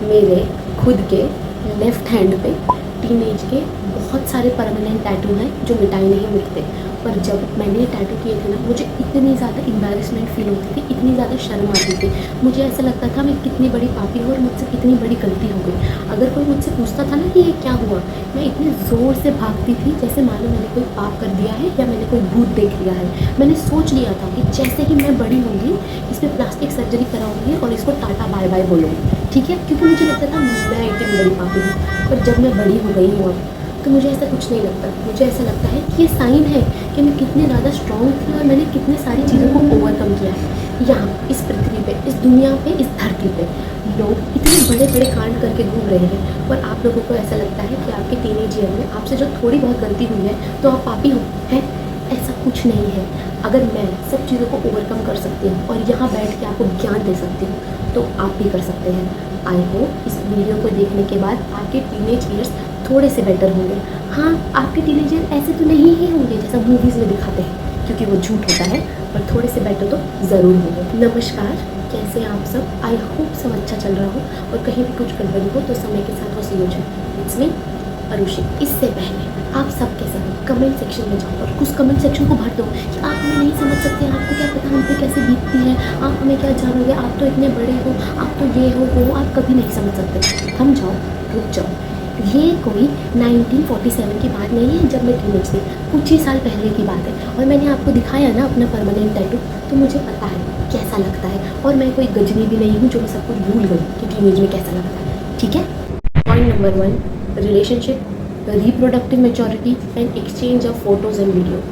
मेरे खुद के लेफ़्ट हैंड पे टीनेज के बहुत सारे परमानेंट टैटू हैं जो मिटाए नहीं मिटते। पर जब मैंने ये टैटू किए थे ना, मुझे इतनी ज़्यादा एम्बैरेसमेंट फील होती थी, इतनी ज़्यादा शर्म आती थी। मुझे ऐसा लगता था मैं कितनी बड़ी पापी हूँ और मुझसे कितनी बड़ी गलती हो गई। अगर कोई मुझसे पूछता था ना कि ये क्या हुआ, मैं इतने ज़ोर से भागती थी जैसे मानो मैंने कोई पाप कर दिया है या मैंने कोई भूत देख लिया है। मैंने सोच लिया था कि जैसे ही मैं बड़ी होंगी इसमें प्लास्टिक सर्जरी कराऊंगी और इसको टाटा बाय बाय बोलूँगी, ठीक है, क्योंकि मुझे लगता था मैं इतनी बड़ी पापी हूँ। पर जब मैं बड़ी हो गई हूँ अब, तो मुझे ऐसा कुछ नहीं लगता। मुझे ऐसा लगता है कि ये साइन है कि मैं कितनी ज़्यादा स्ट्रॉन्ग थी और मैंने कितनी सारी चीज़ों को ओवरकम किया है। यहाँ इस पृथ्वी पे, इस दुनिया पे, इस धरती पे लोग इतने बड़े बड़े कांड करके घूम रहे हैं और आप लोगों को ऐसा लगता है कि आपके टीनेज ईयर में आपसे जो थोड़ी बहुत गलती हुई है तो आप पापी हो हैं। ऐसा कुछ नहीं है। अगर मैं सब चीज़ों को ओवरकम कर सकती हूँ और यहाँ बैठ के आपको ज्ञान दे सकती हूँ तो आप भी कर सकते हैं। आई होप इस वीडियो को देखने के बाद आपके टीनेज ईयर्स थोड़े से बेटर होंगे। हाँ, आपके टीनेज ईयर ऐसे तो नहीं ही होंगे जैसा मूवीज़ में दिखाते हैं, क्योंकि वो झूठ होता है, पर थोड़े से बेटर तो ज़रूर होंगे। नमस्कार, कैसे हैं आप सब? आई होप सब अच्छा चल रहा हो और कहीं भी कुछ गड़बड़ी हो तो समय के साथ वो सही हो जाए। It's me Arushi. इससे पहले आप सबके सब कमेंट सेक्शन में जाओ और उस कमेंट सेक्शन को भर दो कि आप हमें नहीं समझ सकते, आपको क्या पता हम पे कैसे बीतती है, आप हमें क्या जानोगे, आप तो इतने बड़े हो, आप तो ये हो वो, आप कभी नहीं समझ सकते। थम जाओ, रुक जाओ। ये कोई 1947 की बात नहीं है जब मैं टीनेज थी, कुछ ही साल पहले की बात है। और मैंने आपको दिखाया ना अपना परमानेंट टैटू, तो मुझे पता है कैसा लगता है। और मैं कोई गजनी भी नहीं हूँ जो मैं सब कुछ भूल गई कि टीनेज में कैसा लगता है, ठीक है। Point number 1, relationship, reproductive maturity and exchange of photos and video.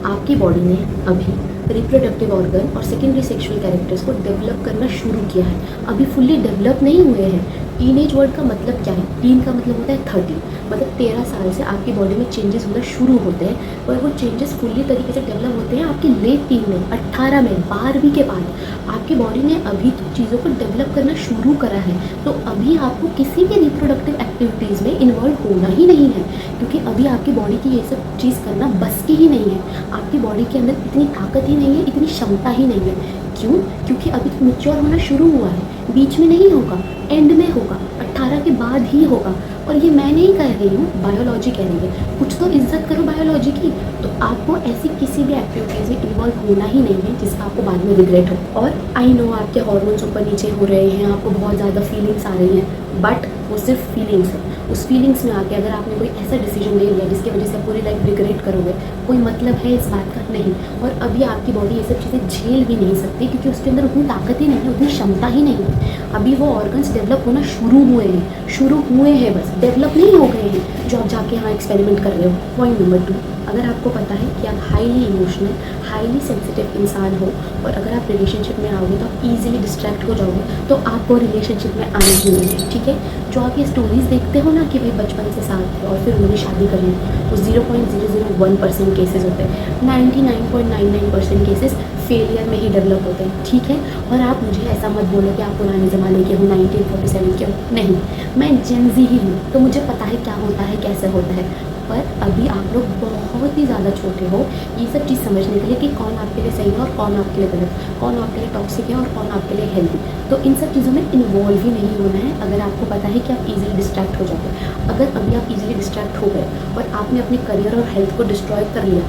आपकी बॉडी ने अभी रिप्रोडक्टिव ऑर्गन और सेकेंडरी सेक्शुअल कैरेक्टर्स को डेवलप करना शुरू किया है, अभी फुल्ली डेवलप नहीं हुए हैं। टीनेज वर्ड का मतलब क्या है? टीन का मतलब होता है 30, मतलब 13 साल से आपकी बॉडी में चेंजेस होना शुरू होते हैं, पर वो चेंजेस फुल्ली तरीके से डेवलप होते हैं आपकी लेट टीन में, 18 में, 12वीं के बाद। आपकी बॉडी ने अभी तो चीज़ों को डेवलप करना शुरू करा है, तो अभी आपको किसी भी रिप्रोडक्टिव एक्टिविटीज़ में इन्वॉल्व होना ही नहीं है, क्योंकि अभी आपकी बॉडी की ये सब चीज़ करना बस की ही नहीं है। आपकी बॉडी के अंदर इतनी ताकत ही नहीं है, इतनी क्षमता ही नहीं है। क्यों? क्योंकि अभी तो मैच्योर होना शुरू हुआ है, बीच में नहीं होगा, एंड में होगा, 18 के बाद ही होगा। और ये मैं नहीं कह रही हूँ, बायोलॉजी कह रही है। कुछ तो इज्जत करो बायोलॉजी की। तो आपको ऐसी किसी भी एक्टिविटीज़ में इन्वॉल्व होना ही नहीं है जिसका आपको बाद में रिग्रेट हो। और आई नो आपके हार्मोन्स ऊपर नीचे हो रहे हैं, आपको बहुत ज़्यादा फीलिंग्स आ रही हैं, बट वो सिर्फ फीलिंग्स है। उस फीलिंग्स में आके अगर आपने कोई ऐसा डिसीजन ले लिया जिसकी वजह से पूरी लाइफ रिग्रेट करोगे, कोई मतलब है इस बात का? नहीं। और अभी आपकी बॉडी ये सब चीज़ें झेल भी नहीं सकती, क्योंकि उसके अंदर उतनी ताकत ही नहीं है, उतनी क्षमता ही नहीं है। अभी वो ऑर्गन्स डेवलप होना शुरू हुए हैं, बस डेवलप नहीं हो गए हैं जो आप जाके यहाँ एक्सपेरिमेंट कर रहे हो। पॉइंट नंबर 2, अगर आपको पता है कि आप हाईली इमोशनल, हाईली सेंसिटिव इंसान हो और अगर आप रिलेशनशिप में आओगे तो आप इजीली डिस्ट्रैक्ट हो जाओगे, तो आपको रिलेशनशिप में आना ही नहीं है, ठीक है। जो आप ये स्टोरीज़ देखते हो ना कि भाई बचपन से साथ थे और फिर उन्होंने शादी कर ली, वो 0.001% केसेस होते हैं। 99.99% केसेस फेलियर में ही डेवलप होते हैं, ठीक है। और आप मुझे ऐसा मत बोलो कि आप पुराने ज़माने के हो, 1947 के हो। नहीं, मैं जेन ज़ी ही हूँ, तो मुझे पता है क्या होता है, कैसे होता है। पर अभी आप लोग बहुत ही ज़्यादा छोटे हो ये सब चीज़ समझने के लिए कि कौन आपके लिए सही है और कौन आपके लिए गलत, कौन आपके लिए टॉक्सिक है और कौन आपके लिए हेल्दी। तो इन सब चीज़ों में इन्वॉल्व ही नहीं होना है अगर आपको पता है कि आप इजीली डिस्ट्रैक्ट हो जाओगे। अगर अभी आप इजीली डिस्ट्रैक्ट हो गए और आपने अपने करियर और हेल्थ को डिस्ट्रॉय कर लिया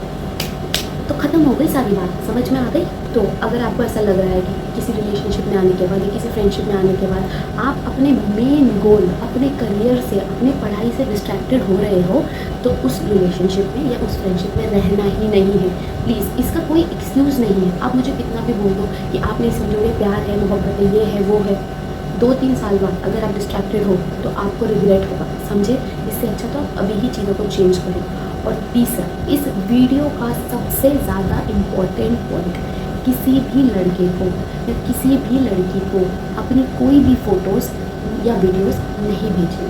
तो ख़त्म हो गई सारी बात, समझ में आ गई। तो अगर आपको ऐसा लग रहा है कि किसी रिलेशनशिप में आने के बाद या किसी फ्रेंडशिप में आने के बाद आप अपने मेन गोल, अपने करियर से, अपने पढ़ाई से डिस्ट्रैक्टेड हो रहे हो, तो उस रिलेशनशिप में या उस फ्रेंडशिप में रहना ही नहीं है। प्लीज़, इसका कोई एक्सक्यूज़ नहीं है। आप मुझे कितना भी बोल दो कि आप नहीं समझोगे, प्यार है, मोहब्बत है, ये है, वो है, 2-3 साल बाद अगर आप डिस्ट्रैक्टेड हो तो आपको रिग्रेट होगा, समझे। इससे अच्छा तो आप अभी ही चीज़ों को चेंज करें। और तीसरा, इस वीडियो का सबसे ज़्यादा इम्पोर्टेंट पॉइंट, किसी भी लड़के को या किसी भी लड़की को अपनी कोई भी फ़ोटोज़ या वीडियोस नहीं भेजनी,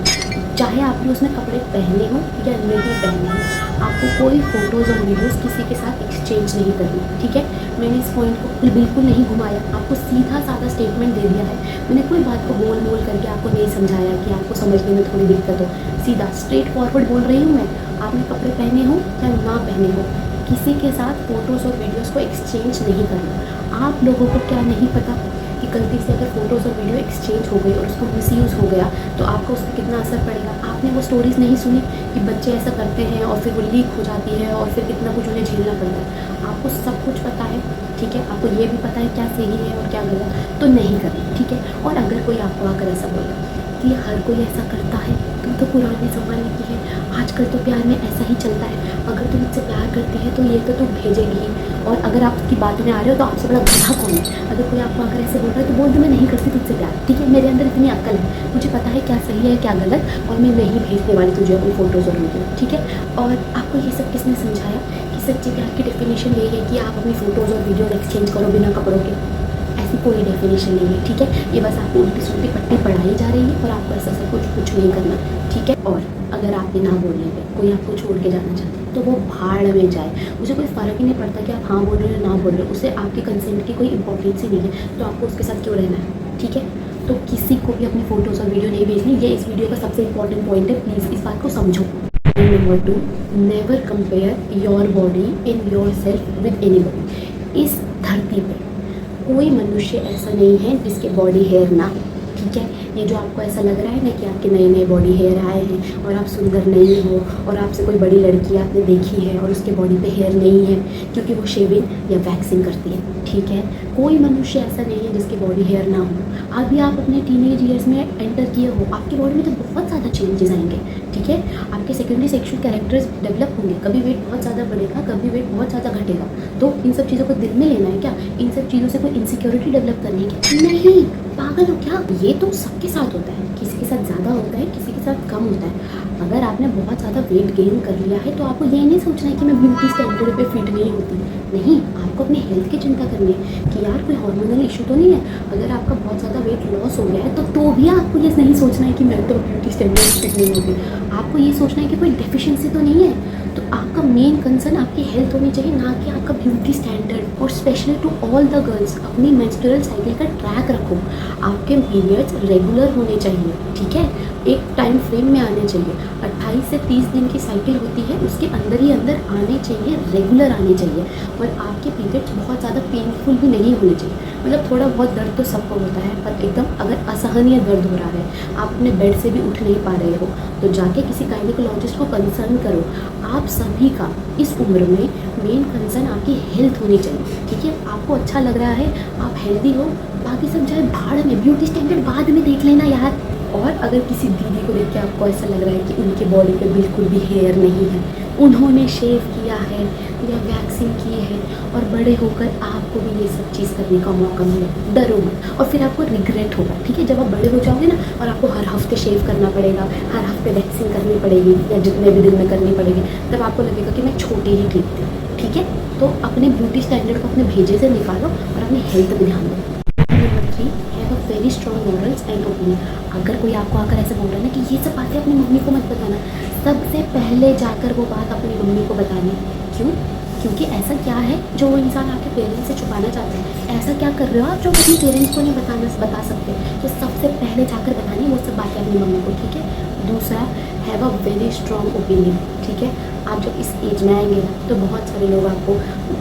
चाहे आपने उसमें कपड़े पहने हो या नहीं पहने हो। आपको कोई फ़ोटोज़ और वीडियोस किसी के साथ एक्सचेंज नहीं करनी, ठीक है। मैंने इस पॉइंट को बिल्कुल नहीं घुमाया, आपको सीधा साधा स्टेटमेंट दे दिया है। मैंने कोई बात को गोल मोल करके आपको नहीं समझाया कि आपको समझने में थोड़ी दिक्कत हो। सीधा स्ट्रेट फॉरवर्ड बोल रही हूँ मैं। आपने कपड़े पहने हो या ना पहने हो, किसी के साथ फ़ोटोज़ और वीडियोज़ को एक्सचेंज नहीं करना। आप लोगों को क्या नहीं पता कि गलती से अगर फ़ोटोज़ और वीडियो एक्सचेंज हो गई और उसको मिसयूज़ हो गया तो आपको उस पर कितना असर पड़ेगा। आपने वो स्टोरीज़ नहीं सुनी कि बच्चे ऐसा करते हैं और फिर वो लीक हो जाती है और फिर कितना कुछ उन्हें झेलना पड़ता है। आपको सब कुछ पता है, ठीक है, आपको ये भी पता है क्या सही है और क्या गलत, तो नहीं करना, ठीक है। और अगर कोई आपको आकर ऐसा बोले कि हर कोई ऐसा करता है, तुम तो पुराने ज़माने की है, आजकल तो प्यार में ऐसा ही चलता है, अगर तुम मुझसे प्यार करती है तो ये तो तुम भेजेगी ही, और अगर आप उसकी बात में आ रहे हो तो आपसे बड़ा गधा कौन है। अगर कोई आपको आकर ऐसे बोल रहा है तो बोल दो मैं नहीं करती तुझसे प्यार, ठीक है, मेरे अंदर इतनी अक्ल है, मुझे पता है क्या सही है क्या गलत, और मैं नहीं भेजने वाली तुझे अपनी फ़ोटोज़ और वीडियो, ठीक है। और आपको ये सब किसने समझाया कि सच्चे प्यार की डेफिनेशन ये है कि आप अपनी फ़ोटोज़ और वीडियो एक्सचेंज करो बिना कपड़ों के? ऐसी कोई डेफिनेशन नहीं है, ठीक है। ये बस आपको उल्टी सुलटी पट्टी पढ़ाई जा रही है और आपको ऐसा सब कुछ नहीं करना, ठीक है। और अगर आपके ना बोलने पे कोई आपको छोड़ के जाना चाहता है तो वो भाड़ में जाए, मुझे कोई फ़र्क ही नहीं पड़ता कि आप हाँ बोल रहे हो या ना बोल रहे हो, उससे आपके कंसेंट की कोई इंपॉर्टेंस ही नहीं है, तो आपको उसके साथ क्यों रहना है, ठीक है। तो किसी को भी अपनी फ़ोटोज़ और वीडियो नहीं भेजनी, ये इस वीडियो का सबसे इंपॉर्टेंट पॉइंट है, प्लीज़ इस बात को समझो। Number 2, never compare your body in your self with anybody. इस धरती पे कोई मनुष्य ऐसा नहीं है जिसके बॉडी हेयर ना हो, ठीक है। ये जो आपको ऐसा लग रहा है ना कि आपके नए नए बॉडी हेयर आए हैं और आप सुंदर नहीं हो और आपसे कोई बड़ी लड़की आपने देखी है और उसके बॉडी पे हेयर नहीं है क्योंकि वो शेविंग या वैक्सिंग करती है, ठीक है। कोई मनुष्य ऐसा नहीं है जिसकी बॉडी हेयर ना हो। अभी आप अपने टीनेज ईयर्स में एंटर किए हो, आपकी बॉडी में तो बहुत ज़्यादा चेंजेस आएंगे, ठीक है। आपके सेकेंडरी सेक्शुअल कैरेक्टर्स डेवलप होंगे, कभी वेट बहुत ज़्यादा बढ़ेगा, कभी वेट बहुत ज़्यादा घटेगा। तो इन सब चीज़ों को दिल में लेना है क्या? इन सब चीज़ों से कोई इनसिक्योरिटी डेवलप करनी है क्या? नहीं, पागल हो क्या? ये तो सबके साथ होता है, किसी के साथ ज़्यादा होता है, किसी के साथ कम होता है। अगर आपने बहुत ज़्यादा वेट गेन कर लिया है तो आपको ये नहीं सोचना है कि मैं ब्यूटी स्टैंडर्ड पे फिट नहीं होती, नहीं, आपको अपनी हेल्थ की चिंता करनी है कि यार कोई हार्मोनल इशू तो नहीं है। अगर आपका बहुत ज़्यादा वेट लॉस हो गया है तो भी आपको ये नहीं सोचना है कि मैं तो ब्यूटी स्टैंडर्ड फिट नहीं होती, आपको ये सोचना है कि कोई डेफिशिएंसी तो नहीं है। तो आपका मेन कंसर्न आपकी हेल्थ होनी चाहिए, ना कि आपका ब्यूटी स्टैंडर्ड। और specially to all the girls, अपनी मेंस्ट्रुअल साइकिल का ट्रैक रखो, आपके पीरियड्स रेगुलर होने चाहिए, ठीक है, एक टाइम फ्रेम में आने चाहिए। 28 से 30 दिन की साइकिल होती है, उसके अंदर ही अंदर आने चाहिए, रेगुलर आने चाहिए। और आपके पीरियड्स बहुत ज़्यादा पेनफुल भी नहीं होने चाहिए, मतलब थोड़ा बहुत दर्द तो सबको होता है, पर एकदम अगर असहनीय दर्द हो रहा है, आप अपने बेड से भी उठ नहीं पा रहे हो, तो जाके किसी गायनेकोलॉजिस्ट को कंसर्न करो। आप सभी का इस उम्र में मेन कंसर्न आपकी हेल्थ होनी चाहिए, ठीक है। आपको अच्छा लग रहा है, आप हेल्दी हो, बाकी सब जाए भाड़ में, ब्यूटी स्टैंडर्ड बाद में देख लेना यार। और अगर किसी दीदी को देख के आपको ऐसा लग रहा है कि उनके बॉडी पे बिल्कुल भी हेयर नहीं है, उन्होंने शेव किया है या वैक्सिंग की है और बड़े होकर आपको भी ये सब चीज़ करने का मौका मिले, डरो मत, और फिर आपको रिग्रेट होगा, ठीक है। जब आप बड़े हो जाओगे ना और आपको हर हफ्ते शेव करना पड़ेगा, हर हफ्ते वैक्सिंग करनी पड़ेगी या जितने भी दिन में करनी पड़ेगी, तब आपको लगेगा कि मैं छोटी ही ठीक थी, ठीक है। तो अपने ब्यूटी स्टैंडर्ड को अपने भेजे से निकालो और अपनी हेल्थ पे ध्यान दो। Number 3, have a very strong morals and opinion. अगर कोई आपको आकर ऐसे बोल रहा है ना कि ये सब बातें अपनी मम्मी को मत बताना, सबसे पहले जाकर वो बात अपनी मम्मी को बतानी। क्यों? क्योंकि ऐसा क्या है जो वो इंसान आपके पेरेंट्स से छुपाना चाहते हैं? ऐसा क्या कर रहे हो आप जो अपने पेरेंट्स को नहीं बता सकते? तो सबसे पहले जाकर बतानी वो सब बातें अपनी मम्मी को, ठीक है। दूसरा, have a very strong opinion, ठीक है। आप जब इस एज में आएंगे तो बहुत सारे लोग आपको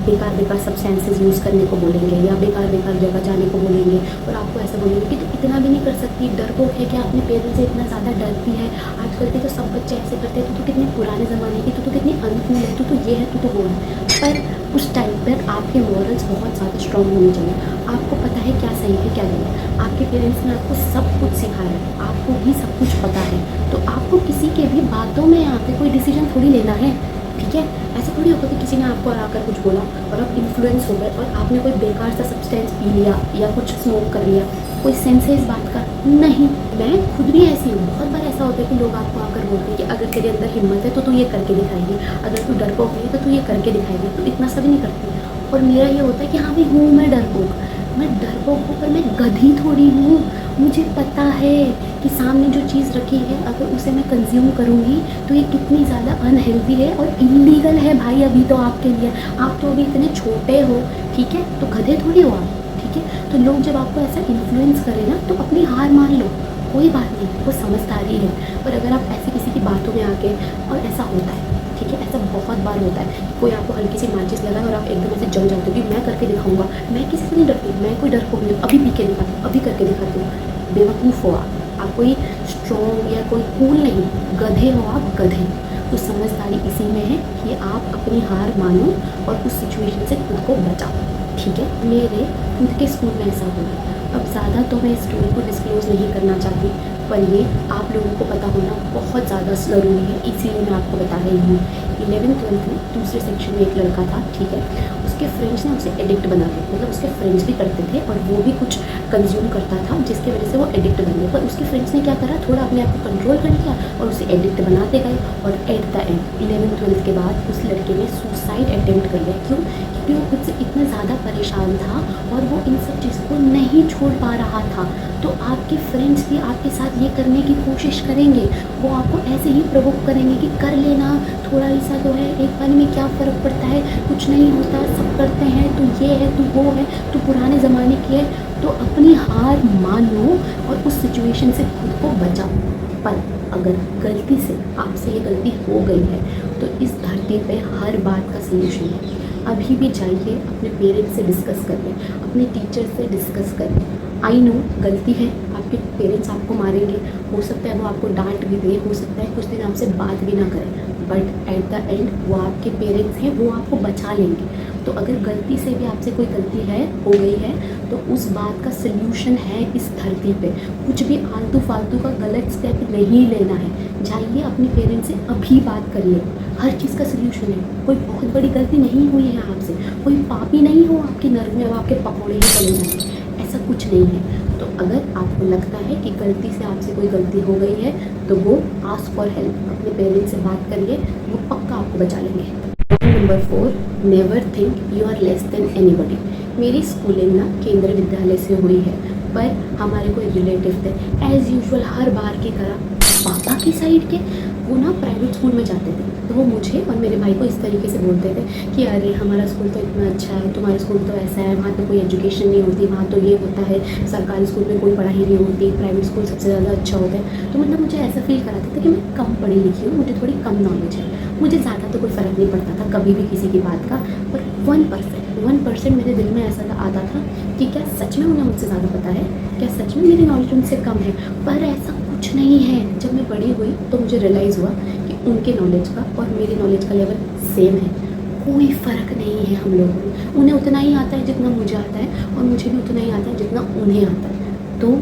बेकार सब्सटेंसेस यूज़ करने को बोलेंगे या बेकार जगह जाने को बोलेंगे और आपको ऐसा बोलेंगे कि तू इतना भी नहीं कर सकती, डरपोक है क्या, अपने पेरेंट्स से इतना ज़्यादा डरती है, आजकल के तो सब बच्चे ऐसे करते हैं, तू कितने पुराने ज़माने की, तू तो कितनी अनुकूल है, तू तो ये है, तू तो वो है। पर उस टाइम पर आपके मॉरल्स बहुत ज़्यादा स्ट्रॉन्ग होने चाहिए, आपको पता है क्या सही है क्या गलत, आपके पेरेंट्स ने आपको सब कुछ सिखाया है, आपको भी सब कुछ पता है, तो आपको किसी के भी बातों में आके कोई डिसीजन थोड़ी लेना है, ठीक है। ऐसा थोड़ी होगा कि किसी ने आपको आकर कुछ बोला और आप इन्फ्लुएंस हो गए और आपने कोई बेकार सा सब्सटेंस पी लिया या कुछ स्मोक कर लिया, कोई सेंस है इस बात का? नहीं। मैं खुद भी ऐसी हूँ, बहुत बार ऐसा होता है कि लोग आपको आकर बोलते हैं कि अगर तेरे अंदर हिम्मत है तो तू ये करके दिखाएगी, अगर तू डरपोक नहीं है तो तू ये करके दिखाएगी, तो इतना सब नहीं करती। और मेरा ये होता है कि हाँ भाई हूँ मैं डरपोक हूँ, पर मैं गधी थोड़ी हूँ। मुझे पता है कि सामने जो चीज़ रखी है अगर उसे मैं कंज्यूम करूँगी तो ये कितनी ज़्यादा अनहेल्दी है और इलीगल है भाई। अभी तो आपके लिए, आप तो अभी इतने छोटे हो, ठीक है, तो गधे थोड़ी हो आप, ठीक है। तो लोग जब आपको ऐसा इन्फ्लुएंस करें ना तो अपनी हार मान लो, कोई बात नहीं, वो समझदारी है। पर अगर आप ऐसे किसी की बातों में आके, और ऐसा होता है ठीक है, ऐसा बहुत बार होता है। कोई आपको हल्की सी माचिस लगाए और आप एकदम ऐसे जम जाते हो कि मैं करके दिखाऊंगा, मैं किसी से नहीं डरती, मैं कोई डरपोक नहीं, अभी पी के दिखाती हूँ, अभी करके दिखाती हूँ। बेवकूफ़ हो आप कोई स्ट्रॉन्ग या कोई कूल नहीं, गधे हो आप, गधे। तो समझदारी इसी में है कि आप अपनी हार मानो और उस सिचुएशन से खुद को बचाओ, ठीक है। मेरे खुद के स्कूल में ऐसा हुआ। अब ज़्यादा तो मैं इस स्टोरी को डिस्क्लोज़ नहीं करना चाहती, पर ये आप लोगों को पता होना बहुत ज़्यादा ज़रूरी है, इसीलिए मैं आपको बता रही हूँ। 11th-12th में दूसरे सेक्शन में एक लड़का था, ठीक है। उसके फ्रेंड्स ने उसे एडिक्ट बना दिया, मतलब उसके फ्रेंड्स भी करते थे और वो भी कुछ कंज्यूम करता था, जिसकी वजह से वो एडिक्ट बन गया। पर उसके फ्रेंड्स ने क्या करा, थोड़ा अपने आप को कंट्रोल कर लिया और उसे एडिक्ट बनाते गए। और एट द एंड 11th-12th के बाद उस लड़के ने सुसाइड अटेम्प्ट कर लिया। क्यों? क्योंकि वो खुद से इतना ज़्यादा परेशान था और वो इन सब चीज़ को नहीं छोड़ पा रहा था। तो आपके फ्रेंड्स भी आपके साथ ये करने की कोशिश करेंगे, वो आपको ऐसे ही प्रोवोक करेंगे कि कर लेना, थोड़ा ऐसा तो है, एक बार में क्या फ़र्क पड़ता है, कुछ नहीं होता, सब करते हैं, तू ये है, तू वो है, तू पुराने ज़माने की है। तो अपनी हार मानो और उस सिचुएशन से खुद को बचाओ। पर अगर गलती से आपसे ये गलती हो गई है तो इस धरती पे हर बात का सलूशन है। अभी भी जाइए, अपने पेरेंट्स से डिस्कस करिए, अपने टीचर से डिस्कस करिए। आई नो गलती है, आपके पेरेंट्स आपको मारेंगे, हो सकता है वो आपको डांट भी दें, हो सकता है कुछ दिन आपसे बात भी ना करें, बट एट द एंड वो आपके पेरेंट्स हैं, वो आपको बचा लेंगे। तो अगर गलती से भी आपसे कोई गलती हो गई है तो उस बात का सल्यूशन है इस धरती पे। कुछ भी आलतू फालतू का गलत स्टेप नहीं लेना है। जाइए अपने पेरेंट्स से अभी बात करिए, हर चीज़ का सल्यूशन है। कोई बहुत बड़ी गलती नहीं हुई है आपसे, कोई पापी नहीं हो आपके नर में और आपके पकौड़े ही चले जाएंगे, ऐसा कुछ नहीं है। तो अगर आपको लगता है कि गलती से आपसे कोई गलती हो गई है तो वो आस्क फॉर हेल्प, अपने पेरेंट्स से बात करिए, वो पक्का आपको बचा लेंगे। Number 4, never think you are less than anybody. मेरी स्कूलिंग ना केंद्रीय विद्यालय से हुई है, पर हमारे कोई रिलेटिव थे एज़ यूजुअल हर बार की तरह, पापा की साइड के, वो ना प्राइवेट स्कूल में जाते थे। तो वो मुझे और मेरे भाई को इस तरीके से बोलते थे कि अरे हमारा स्कूल तो इतना अच्छा है, तुम्हारा स्कूल तो ऐसा है, वहाँ तो कोई एजुकेशन नहीं होती, वहाँ तो ये होता है, सरकारी स्कूल में कोई पढ़ाई नहीं होती, प्राइवेट स्कूल सबसे ज़्यादा अच्छा होता है। तो मतलब मुझे ऐसा फील कराते थे कि मैं कम पढ़ी लिखी हूँ, मुझे थोड़ी कम नॉलेज है, मुझे ज़्यादा तो कोई फ़र्क नहीं पड़ता था कभी भी किसी की बात का। पर 1% मेरे दिल में ऐसा आता था कि क्या सच में उन्हें मुझसे ज़्यादा पता है, क्या सच में मेरी नॉलेज उनसे कम है। पर ऐसा कुछ नहीं है। जब मैं बड़ी हुई तो मुझे रियलाइज़ हुआ कि उनके नॉलेज का और मेरी नॉलेज का लेवल सेम है, कोई फ़र्क नहीं है हम लोगों में। उन्हें उतना ही आता है जितना मुझे आता है और मुझे भी उतना ही आता है जितना उन्हें आता है। तो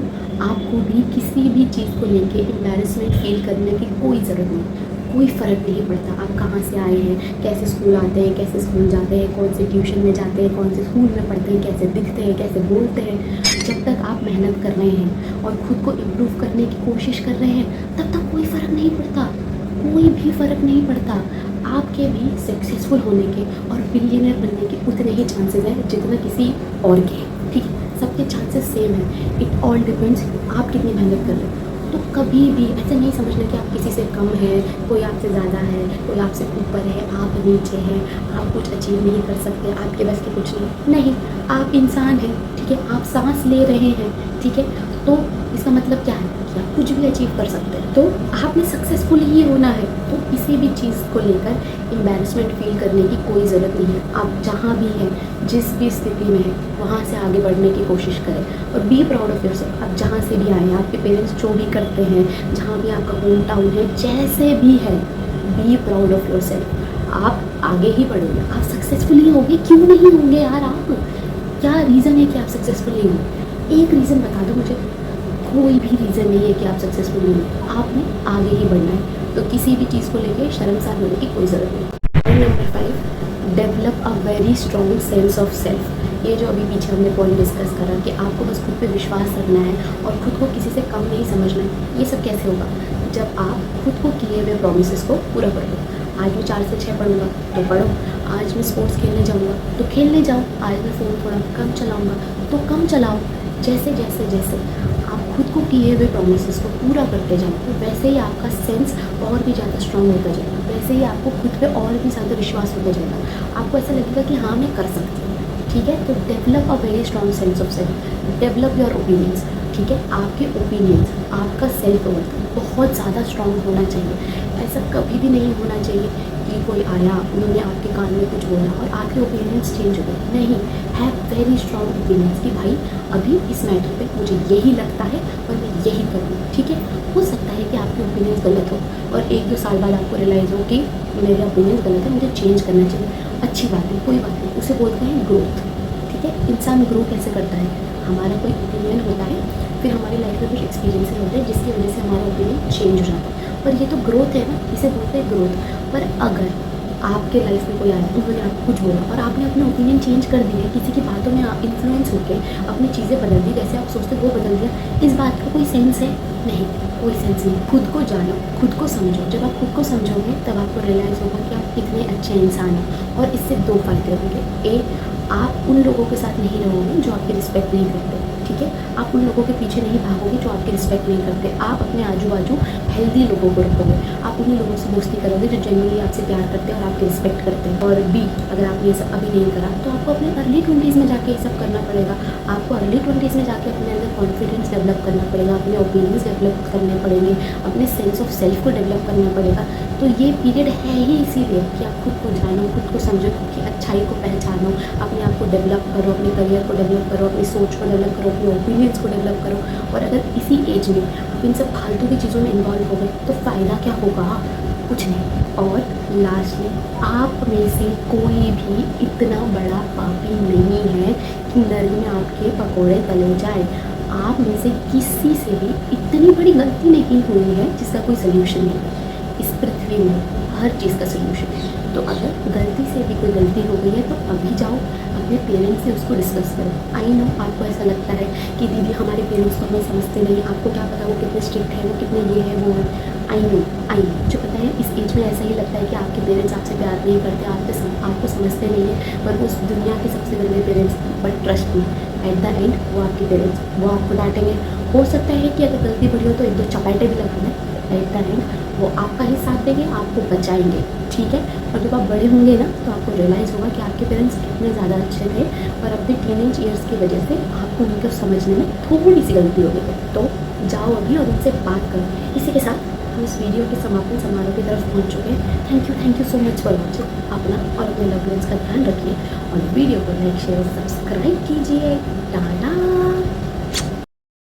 आपको भी किसी भी चीज़ को लेके एम्बैरेसमेंट फील करने की कोई ज़रूरत नहीं, कोई फ़र्क नहीं पड़ता आप कहाँ से आए हैं, कैसे स्कूल आते हैं, कैसे स्कूल जाते हैं, कौन से ट्यूशन में जाते हैं, कौन से स्कूल में पढ़ते हैं, कैसे दिखते हैं, कैसे बोलते हैं। जब तक आप मेहनत कर रहे हैं और ख़ुद को इम्प्रूव करने की कोशिश कर रहे हैं तब तक कोई फ़र्क नहीं पड़ता, कोई भी फ़र्क नहीं पड़ता। आपके भी सक्सेसफुल होने के और बिलियनर बनने के उतने ही चांसेस हैं जितना किसी और के हैं, ठीक है। सबके चांसेस सेम हैं। इट ऑल डिपेंड्स आप कितनी मेहनत कर रहे हैं। तो कभी भी ऐसा नहीं समझना कि आप किसी से कम हैं, कोई आपसे ज़्यादा है, कोई आपसे ऊपर है, आप नीचे हैं, आप कुछ अचीव नहीं कर सकते, आपके बस के कुछ नहीं। आप इंसान हैं, ठीक है, आप सांस ले रहे हैं, ठीक है। तो इसका मतलब क्या है कि आप कुछ भी अचीव कर सकते हैं। तो आपने सक्सेसफुल ही होना है। तो किसी भी चीज़ को लेकर एम्बैरेसमेंट फील करने की कोई ज़रूरत नहीं है। आप जहाँ भी हैं, जिस भी स्थिति में हैं, वहाँ से आगे बढ़ने की कोशिश करें और बी प्राउड ऑफ योरसेल्फ। आप जहाँ से भी आए हैं, आपके पेरेंट्स जो भी करते हैं, जहाँ भी आपका होम टाउन है, जैसे भी है, बी प्राउड ऑफ योरसेल्फ। आप आगे ही बढ़ोगे, आप सक्सेसफुल ही होंगे। क्यों नहीं होंगे यार? आप क्या रीज़न है कि आप सक्सेसफुल नहीं होंगे? एक रीज़न बता दो मुझे। कोई भी रीज़न नहीं है कि आप सक्सेसफुल नहीं हो। आपने आगे ही बढ़ना है, तो किसी भी चीज़ को लेकर शर्मसार होने की कोई ज़रूरत नहीं। Number 5, develop a very strong sense of self. ये जो अभी पीछे हमने पॉइंट डिस्कस करा कि आपको बस खुद पे विश्वास रखना है और खुद को किसी से कम नहीं समझना है। ये सब कैसे होगा? जब आप खुद को किए हुए प्रॉमिसेस को पूरा करो। आज मैं 4 से 6 पढ़ूंगा तो पढ़ो, आज मैं स्पोर्ट्स खेलने जाऊंगा तो खेलने जाओ, आज मैं फ़ोन थोड़ा कम चलाऊंगा तो कम चलाओ। जैसे जैसे जैसे आप खुद को किए हुए प्रॉमिसेस को पूरा करते जाओ, वैसे ही आपका सेंस और भी ज़्यादा स्ट्रांग होता जाएगा, वैसे ही आपको खुद पे और भी ज़्यादा विश्वास होता जाएगा। आपको ऐसा लगेगा कि हाँ मैं कर सकती हूँ, ठीक है। तो develop a very strong sense of self, develop your opinions, ठीक है। आपके ओपिनियंस, आपका सेल्फ वर्थ बहुत ज़्यादा स्ट्रॉन्ग होना चाहिए। ऐसा कभी भी नहीं होना चाहिए कि कोई आया, उन्होंने आपके कान में कुछ बोला और आपके ओपिनियंस चेंज हो गए। नहीं, हैव वेरी स्ट्रॉन्ग ओपिनियंस कि भाई अभी इस मैटर पे मुझे यही लगता है और मैं यही करूँ, ठीक है। हो सकता है कि आपके ओपिनियंस गलत हो और 1-2 साल बाद आपको रियलाइज़ हो कि मेरे ओपिनियंस गलत है, मुझे चेंज करना चाहिए। अच्छी बात है, कोई बात नहीं, उसे बोलते हैं ग्रोथ, ठीक है। इंसान ग्रो कैसे करता है, हमारा कोई ओपिनियन होता है, फिर हमारी लाइफ में कुछ एक्सपीरियंसेस होते हैं जिसकी वजह से हमारा ओपिनियन चेंज हो जाता है, और ये तो ग्रोथ है ना, इसे बोलते हैं ग्रोथ। पर अगर आपके लाइफ में कोई आया, उन्होंने आपको कुछ बोला और आपने अपने ओपिनियन चेंज कर दिए, किसी की बातों में आप इन्फ्लुएंस होकर अपनी चीज़ें बदल दी, जैसे आप सोचते वो बदल दिया, इस बात का कोई सेंस है? नहीं, कोई सेंस नहीं। खुद को जानो, खुद को समझो। जब आप खुद को समझोगे तब आपको रियलाइज़ होगा कि आप कितने अच्छे इंसान हैं। और इससे 2 फ़ायदे होंगे। आप उन लोगों के साथ नहीं रहोगे जो आपकी रिस्पेक्ट नहीं करते, ठीक है। आप उन लोगों के पीछे नहीं भागोगे जो आपकी रिस्पेक्ट नहीं करते। आप अपने आजू बाजू हेल्दी लोगों को रखोगे। आप उन्हीं लोगों से दोस्ती करोगे जो जेन्युइनली आपसे प्यार करते हैं और आपकी रिस्पेक्ट करते हैं। और बी, अगर आपने ये सब अभी नहीं करा तो आपको अपने अर्ली 20s में जाके ये सब करना पड़ेगा। आपको अर्ली 20s में जाके अपने अंदर कॉन्फिडेंस डेवलप करना पड़ेगा, अपने ओपिनियंस डेवलप करने पड़ेंगे, अपने सेंस ऑफ सेल्फ को डेवलप करना पड़ेगा। तो ये पीरियड है ही इसीलिए कि आप खुद को जानो, खुद को समझो, खुद की अच्छाई को पहचानो, अपने आप को डेवलप करो, अपने करियर को डेवलप करो, अपनी सोच को डेवलप करो, अपने ओपिनियंस को डेवलप करो। और अगर इसी एज में आप इन सब फालतू की चीज़ों में इन्वॉल्व हो गए तो फ़ायदा क्या होगा? कुछ नहीं। और लास्टली, आप में से कोई भी इतना बड़ा पापी नहीं है कि नरक में आपके पकौड़े तले जाए। आप में से किसी से भी इतनी बड़ी गलती नहीं हुई है जिसका कोई सल्यूशन नहीं है। इस पृथ्वी में हर चीज़ का सल्यूशन है। तो अगर गलती से भी कोई गलती हो गई है तो अभी जाओ अपने पेरेंट्स से उसको डिस्कस करो। आई नो आपको ऐसा लगता है कि दीदी हमारे पेरेंट्स को हमें समझते नहीं, आपको क्या पता वो कितने स्ट्रिक्ट है, वो कितने ये है वो है। आई नो जो पता है, इस एज में ऐसा ही लगता है कि आपके पेरेंट्स आपसे प्यार नहीं करते, आपको समझते नहीं है, पर वो उस दुनिया के सबसे गंदे parents. But trust me, at the end वो आपके पेरेंट्स, वो आपको डांटेंगे। हो सकता है कि अगर गलती बड़ी हो तो 1-2 चपाटे भी लगा दें। एट द एंड वो आपका ही साथ देंगे, आपको बचाएंगे, ठीक है। और जब आप बड़े होंगे ना तो आपको रियलाइज़ होगा कि आपके पेरेंट्स कितने ज़्यादा अच्छे थे और अपने टीनेज ईयर्स की वजह से आपको उनको समझने में थोड़ी सी गलती हो गई है। तो जाओ अभी और उनसे बात करो। इसी के साथ हम इस वीडियो के समापन समारोह की तरफ पहुंच चुके हैं। Thank you so much for watching. अपना और अपने लव वंस का ध्यान रखिए और वीडियो को लाइक शेयर सब्सक्राइब कीजिए। टाटा।